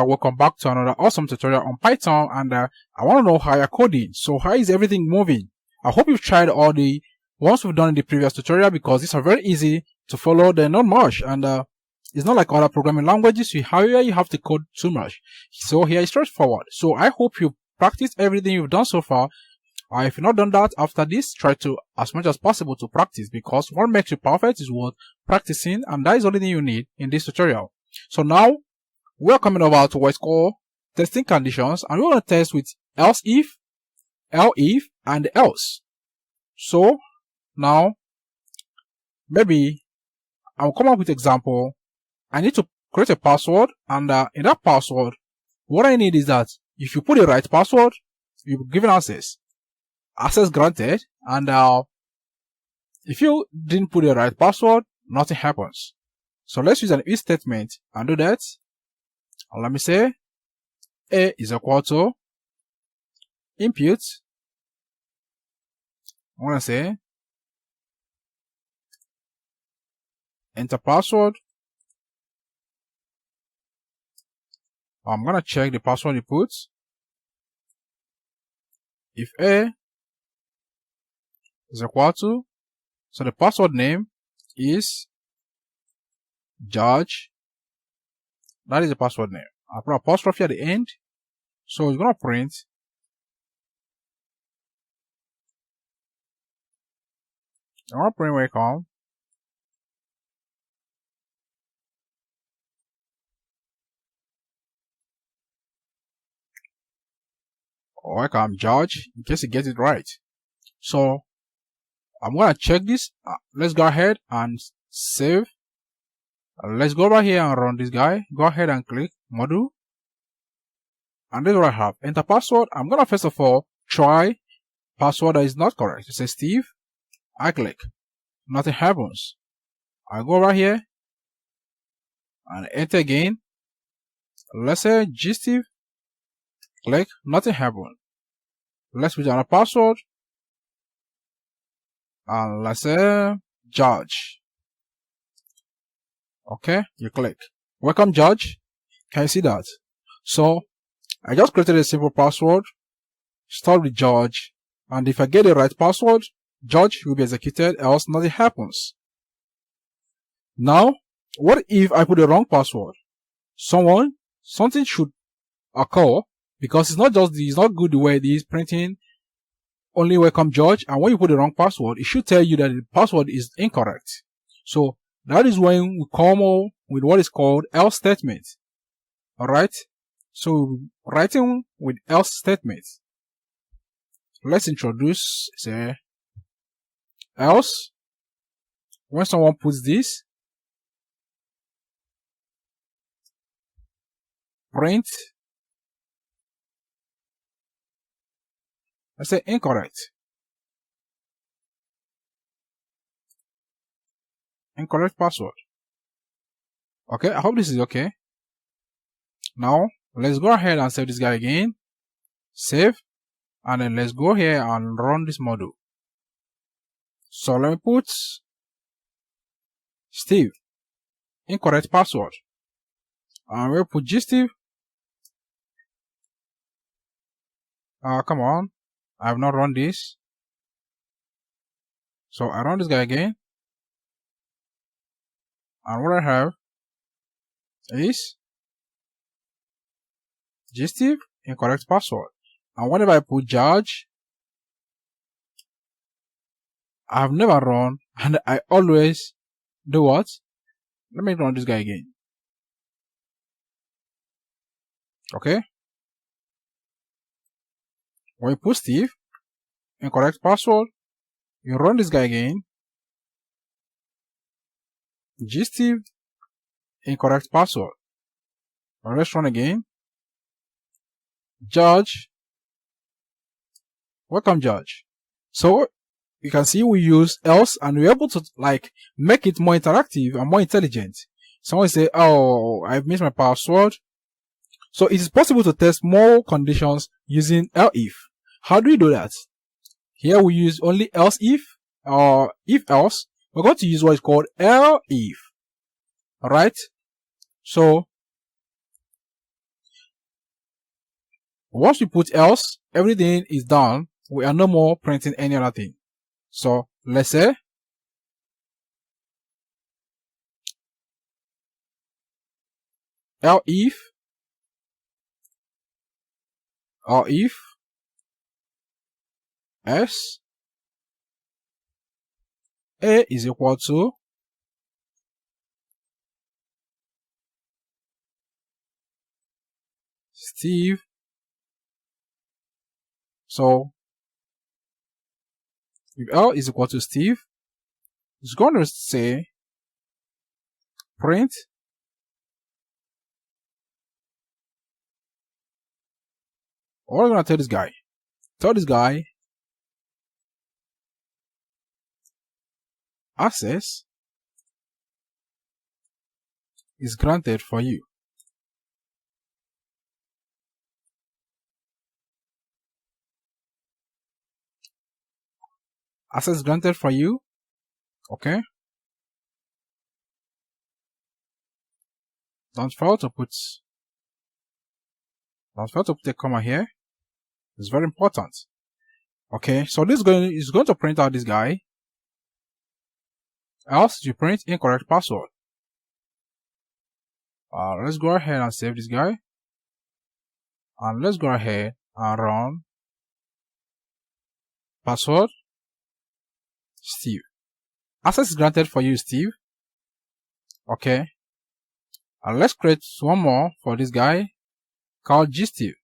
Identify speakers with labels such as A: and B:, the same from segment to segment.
A: welcome back to another awesome tutorial on Python, and I want to know how you're coding. So how is everything moving? I hope you've tried all the ones we've done in the previous tutorial, because these are very easy to follow. They're not much, and it's not like other programming languages you have to code too much. So here is straightforward. So I hope you practiced everything you've done so far. If you've not done that, after this, try to, as much as possible, to practice, because what makes you perfect is worth practicing, and that is the only thing you need in this tutorial. So now we're coming over to what's called testing conditions, and we want to test with else if, and else. So now maybe I'll come up with example. I need to create a password, and in that password, what I need is that if you put the right password, you'll be given access granted, and if you didn't put the right password, nothing happens. So let's use an if statement and do that. And let me say a is equal to input. I want to say enter password. I'm gonna check the password you put. If a is equal to, so the password name is George. That is the password name. I'll put apostrophe at the end, so it's gonna print welcome. Welcome George, in case you get it right. So I'm gonna check this. Let's go ahead and save. Let's go over here and run this guy. Go ahead and click module, and this is what I have. Enter password. I'm gonna first of all try password that is not correct. It says Steve. I click, nothing happens. I go over here and enter again. Let's say Steve. Click, nothing happened. Let's put another password, and let's say George. Okay, you click welcome George. Can you see that? So I just created a simple password, start with George, and if I get the right password, George will be executed, else nothing happens. Now what if I put the wrong password? Something should occur, because it's not good the way it is printing only welcome George, and when you put the wrong password, it should tell you that the password is incorrect. So that is when we come up with what is called else statement. Alright, so writing with else statement. Let's introduce, say, else. When someone puts this, print, let's say incorrect. Incorrect password. Okay, I hope this is okay. Now let's go ahead and save this guy again. Save, and then let's go here and run this module. So let me put Steve, incorrect password, and we'll put Steve. Come on, I have not run this. So I run this guy again, and what I have is Steve, incorrect password. And whenever I put George, I have never run, and I always do what? Let me run this guy again. Okay. When you put Steve, incorrect password, you run this guy again. Steve, incorrect password. Now let's run again. George, welcome George. So you can see we use else, and we're able to make it more interactive and more intelligent. Someone say, oh, I've missed my password. So it is possible to test more conditions using else if. How do we do that? Here we use only else if, or if else. We're going to use what is called else if. Alright? So Once we put else, everything is done. We are no more printing any other thing. So let's say if s a is equal to Steve. So if L is equal to Steve, it's going to say print what are we going to tell this guy? Tell this guy access is granted for you. Access granted for you. Okay. Don't fail to put a comma here. It's very important. Okay, so this is going to print out this guy. Else you print incorrect password. Let's go ahead and save this guy. And let's go ahead and run password Steve. Access is granted for you, Steve. Okay. And let's create one more for this guy called gsteve.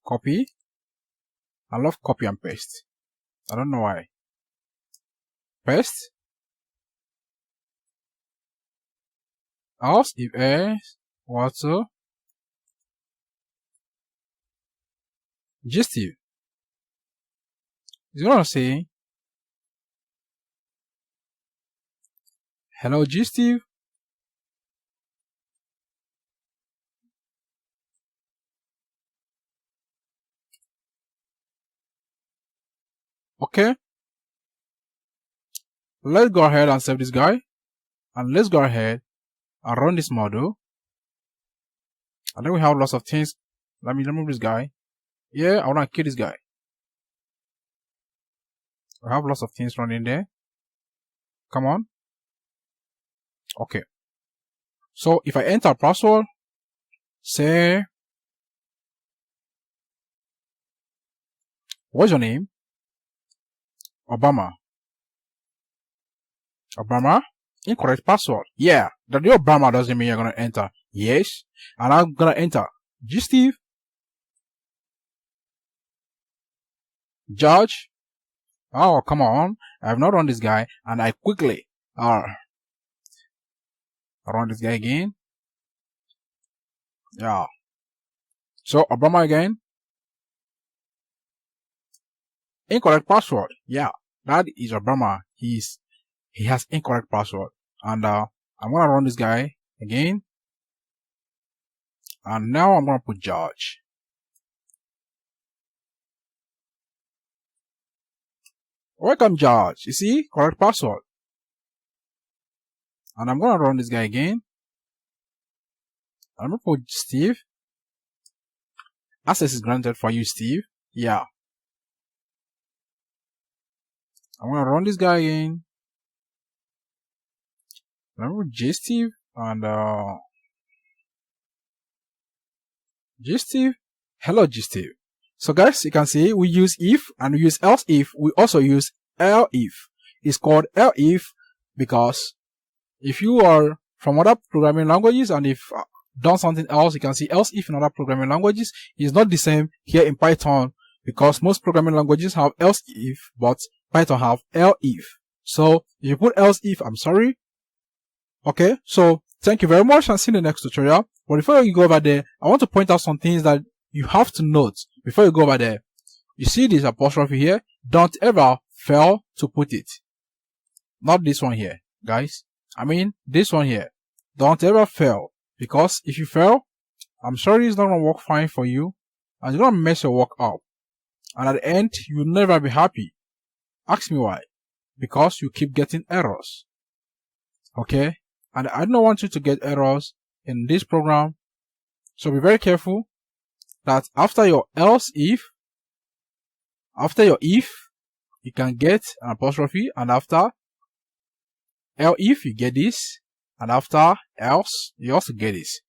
A: Copy. I love copy and paste. I don't know why. Paste. Else if a was to gsteve. It's gonna say hello gsteve. Okay. Let's go ahead and save this guy. And let's go ahead and run this model. And then we have lots of things. Let me remove this guy. Yeah, I want to kill this guy. We have lots of things running there. Come on. Okay. So if I enter password, say, what's your name? Obama. Incorrect password. Yeah, the new Obama doesn't mean you're gonna enter yes. And I'm gonna enter gsteve, George. Oh, come on. I have not run this guy, and I quickly run this guy again. Yeah. So Obama again. Incorrect password. Yeah, that is Obama. He has incorrect password. And I'm gonna run this guy again. And now I'm gonna put George. Welcome, George. You see, correct password. And I'm gonna run this guy again. I'm gonna put Steve. Access is granted for you, Steve. Yeah. I'm gonna run this guy again. Remember gsteve and gsteve. Hello, gsteve. So guys, you can see we use if and we use else if. We also use elif. It's called elif because if you are from other programming languages and if done something else, you can see else if in other programming languages. It's not the same here in Python because most programming languages have else if, but Python have elif. So if you put else if, I'm sorry. Okay, so thank you very much and see you in the next tutorial. But before you go over there, I want to point out some things that you have to note before you go over there. You see this apostrophe here? Don't ever fail to put it. Not this one here, guys. I mean, this one here. Don't ever fail. Because if you fail, I'm sorry it's not going to work fine for you. And it's going to mess your work up. And at the end, you'll never be happy. Ask me why. Because you keep getting errors. Okay? And I don't want you to get errors in this program. So be very careful. that after your else if, you can get an apostrophe, and after if you get this, and after else you also get this.